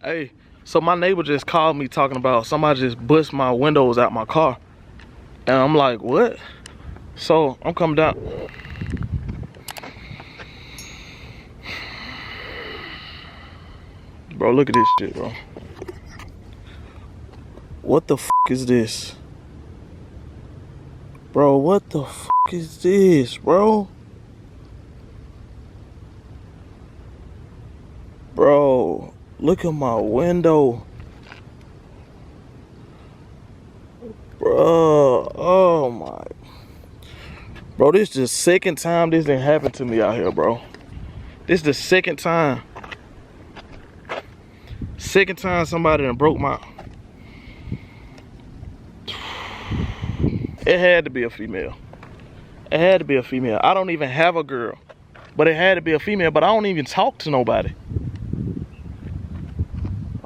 Hey, so my neighbor just called me talking about somebody just bust my windows out my car. And I'm like, what? So I'm coming down. Bro, look at this shit, bro. What the f is this? Bro, what the f is this, bro? Bro, look at my window. Bro, oh my. Bro, this is the second time this didn't happen to me out here, bro. This is the second time. Second time somebody done broke my... It had to be a female. It had to be a female. I don't even have a girl. But it had to be a female, but I don't even talk to nobody.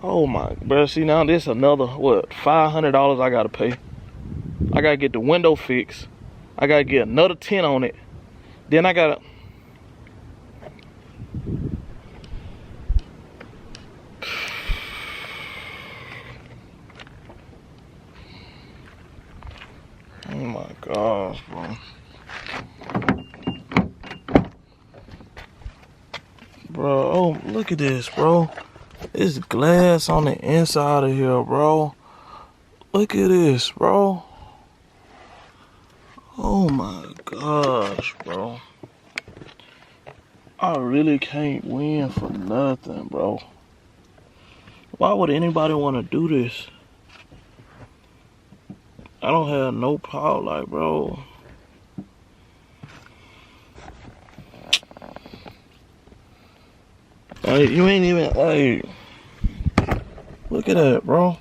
Oh my, bro, see now this another, what, $500 I gotta pay. I gotta get the window fixed. I gotta get another 10 on it. Then I gotta... Oh my gosh, bro. Bro, oh, look at this, bro. There's glass on the inside of here, bro. Look at this, bro. Oh my gosh, bro. I really can't win for nothing, bro. Why would anybody want to do this? I don't have no power, like, bro. Like, you ain't even, like, look at that, bro.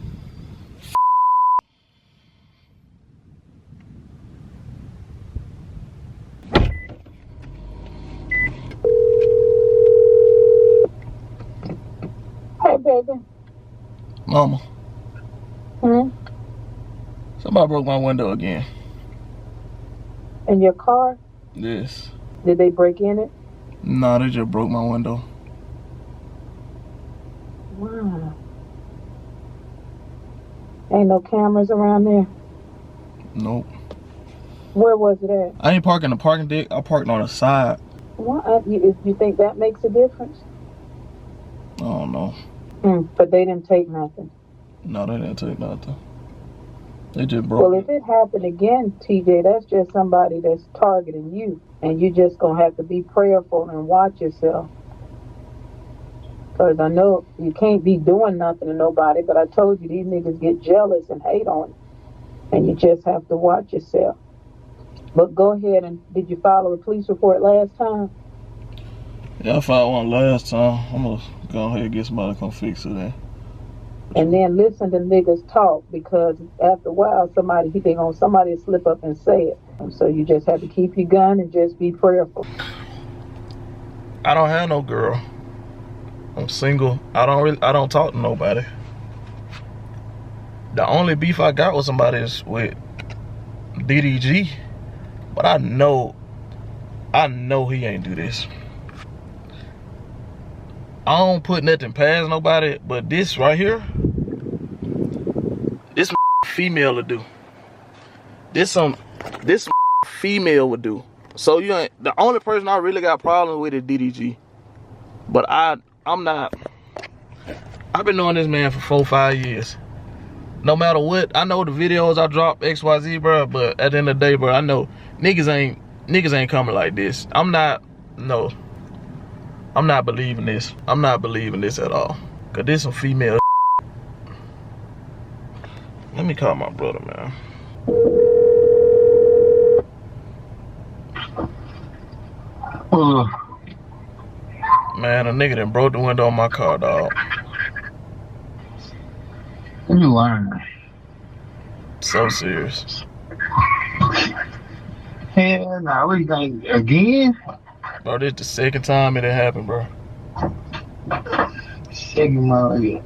Hey, baby. Mama. Hmm? Somebody broke my window again. In your car? Yes. Did they break in it? Nah, they just broke my window. Wow. Ain't no cameras around there? Nope. Where was it at? I ain't parking the parking deck. I parked on the side. What? You think that makes a difference? I don't know. But they didn't take nothing. No, they didn't take nothing. They just broke Well, it. if it happened again, TJ, that's just somebody that's targeting you. And you just going to have to be prayerful and watch yourself. Because I know you can't be doing nothing to nobody, but I told you these niggas get jealous and hate on you. And you just have to watch yourself. But go ahead and, did you file a police report last time? Yeah, I filed one last time. I'm going to go ahead and get somebody to come fix it then. And then listen to niggas talk, because after a while somebody slip up and say it. And so you just have to keep your gun and just be prayerful. I don't have no girl. I'm single. I don't talk to nobody. The only beef I got with somebody is with DDG. But I know he ain't do this. I don't put nothing past nobody, but this right here, this female would do. This female would do. So you ain't the only person I really got problems with is DDG. But I'm not. I've been knowing this man for 4-5 years. No matter what, I know the videos I drop XYZ, bro. But at the end of the day, bro, I know niggas ain't coming like this. I'm not believing this. I'm not believing this at all. Cause this some female. Let me call my brother, man. Man, a nigga done broke the window on my car, dog. You learn. So serious. Hell nah, what you think, again? Bro, this the second time it happened, bro. Second mother. Think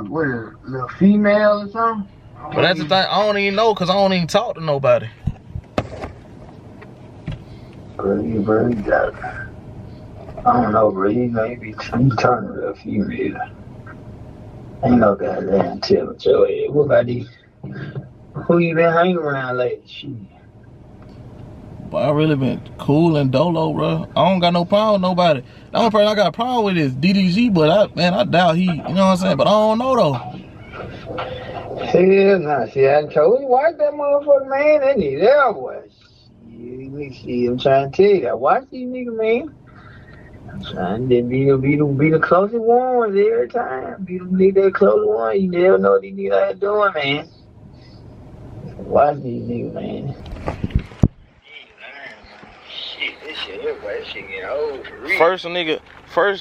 what a little female or something? But that's the thing, I don't even know, cause I don't even talk to nobody. Bro, you got it. I don't know, bro. You know, you be turning to a female. Ain't no goddamn telling. So, what about these? Who you been hanging around lately? Shit. But I really been cool and dolo, bro. I don't got no problem with nobody. The only person I got a problem with is DDG, but I doubt he, you know what I'm saying? But I don't know though. Hell nah. See, I told you, watch that motherfucker, man. That nigga there, boy. See, I'm trying to tell you that. Watch these niggas, man. I'm trying to be the closest ones every time. Be the closest one. You never know what these niggas are doing, man. Watch these niggas, man. Shit, this shit get old for real. First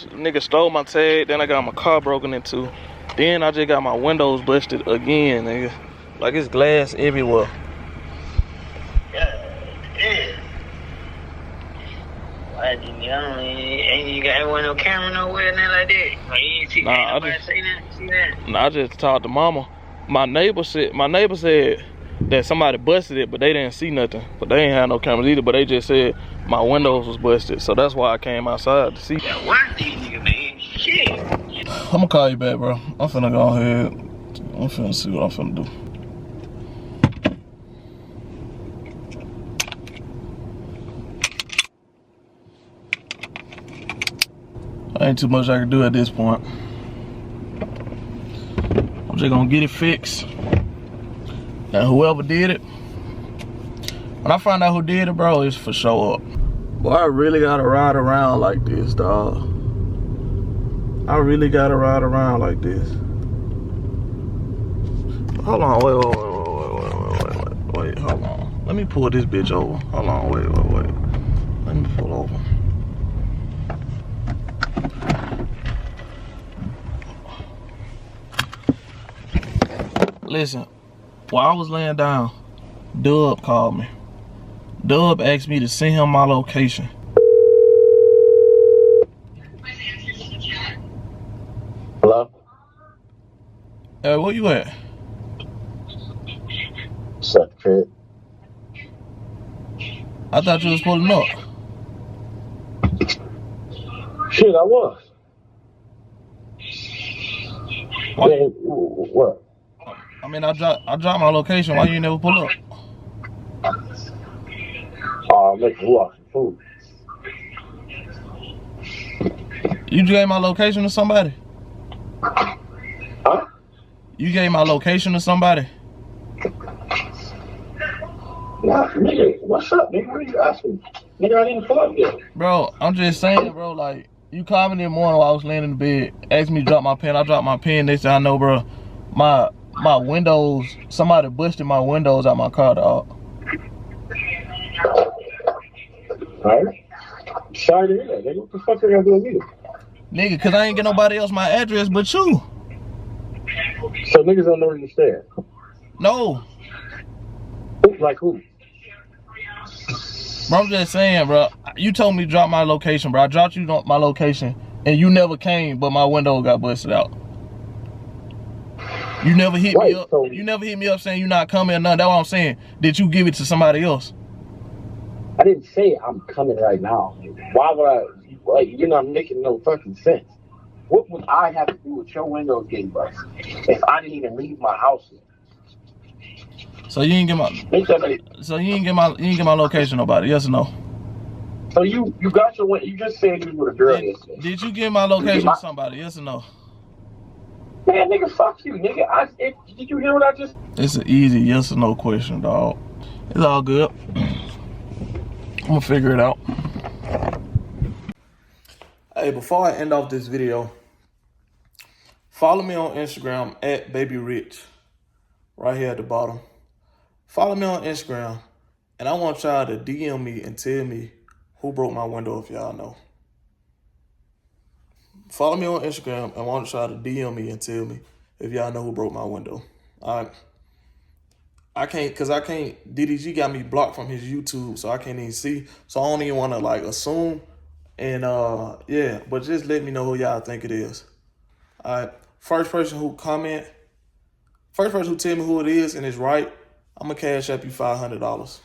nigga stole my tag, then I got my car broken into. Then I just got my windows busted again, nigga. Like it's glass everywhere. Damn. Why didn't you? Ain't you got no camera nowhere, nothing like that? Like, you ain't see nobody say that? See that? Nah, I just talked to mama. My neighbor said that somebody busted it, but they didn't see nothing. But they ain't had no cameras either. But they just said my windows was busted, so that's why I came outside to see. Yeah, watch these niggas, man. Shit. I'm gonna call you back, bro. I'm finna go ahead. I'm finna see what I'm finna do. Ain't too much I can do at this point. I'm just gonna get it fixed. And whoever did it, when I find out who did it, bro, it's for show up. Boy, I really gotta ride around like this, dog. I really gotta ride around like this. Hold on, wait, hold on. Let me pull this bitch over. Hold on, wait. Let me pull over. Listen, while I was laying down, Dub called me. Dub asked me to send him my location. Hello? Hey, where you at? Suck kid. I thought you was pulling up. Shit, I was. What? Hey, what? I mean, I dropped my location. Why you never pull up? Oh, I'm making walk some food. You gave my location to somebody? Huh? You gave my location to somebody? Nah, nigga, what's up, nigga? What are you asking? Nigga, I didn't pull up yet. Bro, I'm just saying, bro, like, you called me in the morning while I was laying in the bed, asked me to drop my pen. I dropped my pen. They said, I know, bro, my windows, somebody busted my windows out my car, dog. Alright. Sorry to hear that, nigga. What the fuck are you gonna do with me? Nigga, cause I ain't get nobody else my address but you. So niggas don't know where you stay at? No. Like who? Bro, I'm just saying, bro. You told me to drop my location, bro. I dropped you my location, and you never came, but my window got busted out. You never hit me up. You never hit me up saying you're not coming or nothing. That's what I'm saying. Did you give it to somebody else? I didn't say I'm coming right now. Why would I? Like, you're not making no fucking sense. What would I have to do with your windows getting busted if I didn't even leave my house yet? So you ain't get my. So you ain't get my location, nobody. Yes or no? So you got your window. You just said you were a girl yesterday. Did you give my location to somebody? Yes or no? Man, nigga, fuck you, nigga. Did you hear what I just? It's an easy yes or no question, dog. It's all good. I'm gonna figure it out. Hey, before I end off this video, follow me on Instagram at BookBabyRich, right here at the bottom. Follow me on Instagram, and I want y'all to DM me and tell me who broke my window if y'all know. Follow me on Instagram, and I want y'all to DM me and tell me if y'all know who broke my window. All right. I can't, DDG got me blocked from his YouTube, so I can't even see. So I don't even want to, like, assume. And, yeah, but just let me know who y'all think it is. All right. First person who tell me who it is and it's right, I'm going to cash up you $500.